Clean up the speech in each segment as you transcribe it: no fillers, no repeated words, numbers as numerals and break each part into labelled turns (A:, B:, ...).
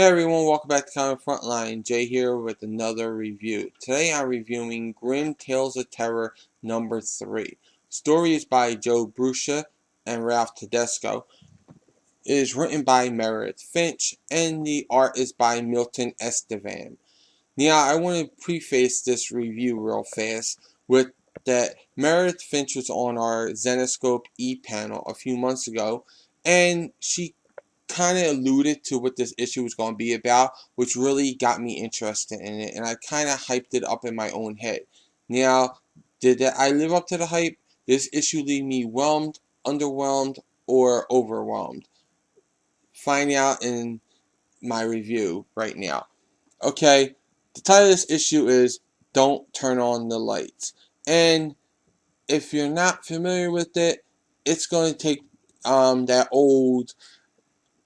A: Hey everyone, welcome back to Comic Frontline. Jay here with another review. Today I'm reviewing Grimm Tales of Terror number 3. Story is by Brusha and Ralph Tedesco. It is written by Meredith Finch and the art is by Milton Estevam. Now I want to preface this review real fast with that Meredith Finch was on our Zenescope e-panel a few months ago, and she kind of alluded to what this issue was going to be about, which really got me interested in it, and I kind of hyped it up in my own head. Now, did I live up to the hype? This issue leave me whelmed, underwhelmed, or overwhelmed? Find out in my review right now. Okay, the title of this issue is Don't Turn on the Lights. And if you're not familiar with it, it's going to take that old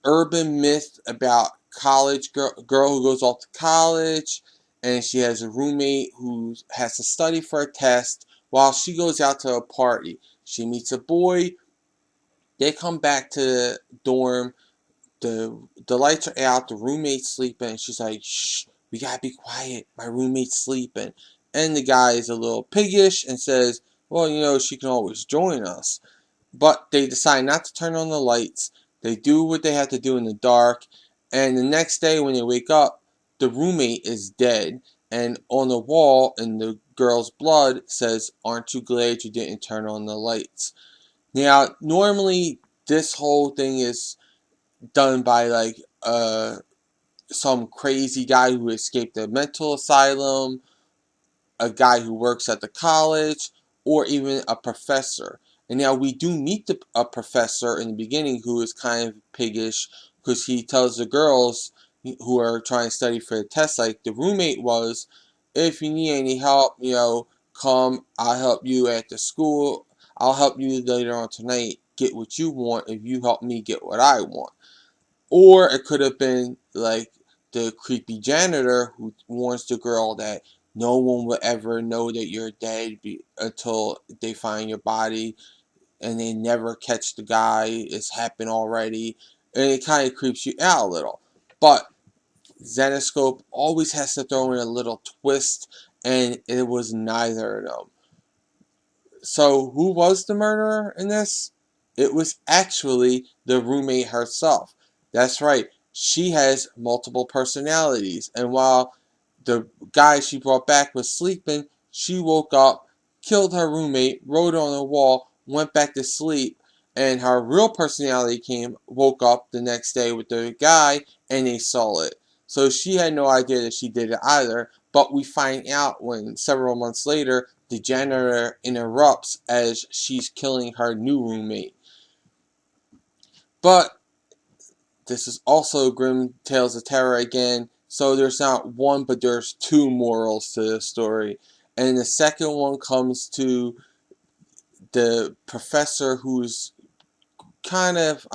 A: urban myth about college girl who goes off to college and she has a roommate who has to study for a test while she goes out to a party. She meets a boy. They come back to the dorm. The lights are out. The roommate's sleeping. And she's like, "Shh, we gotta be quiet. My roommate's sleeping." And the guy is a little piggish and says, "Well, you know, she can always join us." But they decide not to turn on the lights. They do what they have to do in the dark. And the next day when they wake up, the roommate is dead. And on the wall in the girl's blood says, "Aren't you glad you didn't turn on the lights?" Now, normally this whole thing is done by like some crazy guy who escaped a mental asylum, a guy who works at the college, or even a professor. And now we do meet a professor in the beginning who is kind of piggish because he tells the girls who are trying to study for the test, like the roommate was, if you need any help, you know, come, I'll help you at the school. I'll help you later on tonight get what you want if you help me get what I want. Or it could have been like the creepy janitor who warns the girl that no one will ever know that you're dead until they find your body, and they never catch the guy. It's happened already, and it kind of creeps you out a little. But Zenescope always has to throw in a little twist, and it was neither of them. So who was the murderer in this? It was actually the roommate herself. That's right. She has multiple personalities. And while the guy she brought back was sleeping, she woke up, killed her roommate, wrote on the wall, went back to sleep, and her real personality woke up the next day with the guy, and they saw it. So she had no idea that she did it either, but we find out when several months later the janitor interrupts as she's killing her new roommate. But this is also Grimm Tales of Terror again, so there's not one but there's two morals to the story. And the second one comes to the professor who's kind of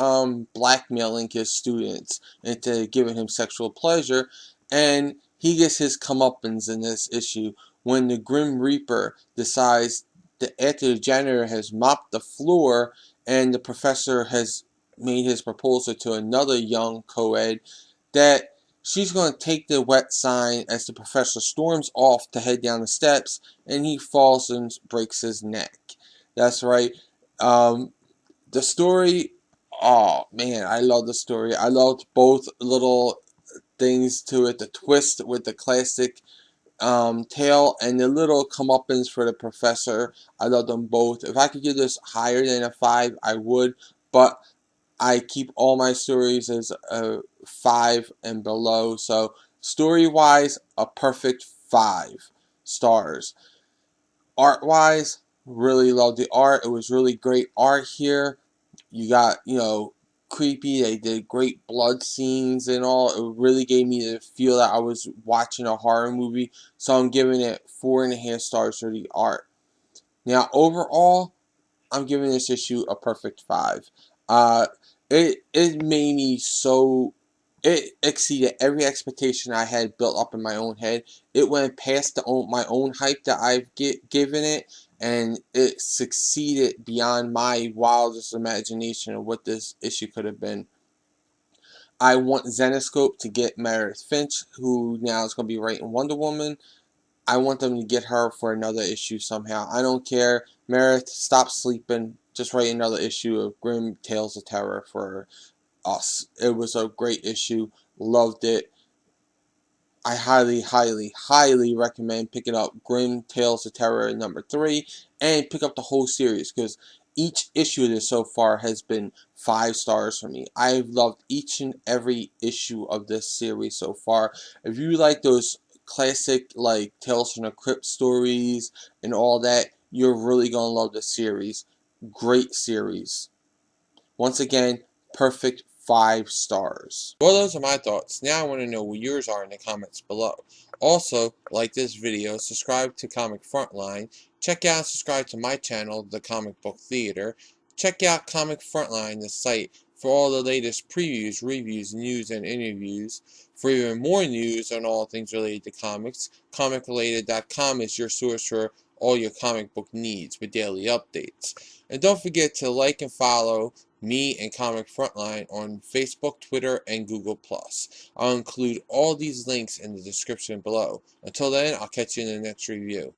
A: blackmailing his students into giving him sexual pleasure, and he gets his comeuppance in this issue when the Grim Reaper decides that after the janitor has mopped the floor and the professor has made his proposal to another young co-ed, that she's going to take the wet sign as the professor storms off to head down the steps, and he falls and breaks his neck. That's right. The story, oh man, I love the story. I loved both little things to it, the twist with the classic tale and the little comeuppance for the professor. I love them both. If I could give this higher than a 5, I would, but I keep all my stories as a 5 and below. So story-wise, a perfect 5 stars. Art-wise, really love the art. It was really great art here. You got, you know, creepy. They did great blood scenes and all. It really gave me the feel that I was watching a horror movie. So I'm giving it 4.5 stars for the art. Now, overall, I'm giving this issue a perfect 5. It made me so. It exceeded every expectation I had built up in my own head. It went past my own hype that I've given it, and it succeeded beyond my wildest imagination of what this issue could have been. I want Zenescope to get Meredith Finch, who now is going to be writing Wonder Woman. I want them to get her for another issue somehow. I don't care. Meredith, stop sleeping. Just write another issue of Grimm Tales of Terror for us. It was a great issue. Loved it. I highly, highly, highly recommend picking up Grimm Tales of Terror number 3 and pick up the whole series, because each issue of this so far has been 5 stars for me. I've loved each and every issue of this series so far. If you like those classic like Tales from the Crypt stories and all that, you're really going to love this series. Great series. Once again, perfect 5 stars. Well, those are my thoughts. Now I want to know what yours are in the comments below. Also, like this video, subscribe to Comic Frontline, check out and subscribe to my channel, The Comic Book Theater. Check out Comic Frontline, the site, for all the latest previews, reviews, news, and interviews. For even more news on all things related to comics, comicrelated.com is your source for all your comic book needs with daily updates. And don't forget to like and follow me and Comic Frontline on Facebook, Twitter, and Google+. I'll include all these links in the description below. Until then, I'll catch you in the next review.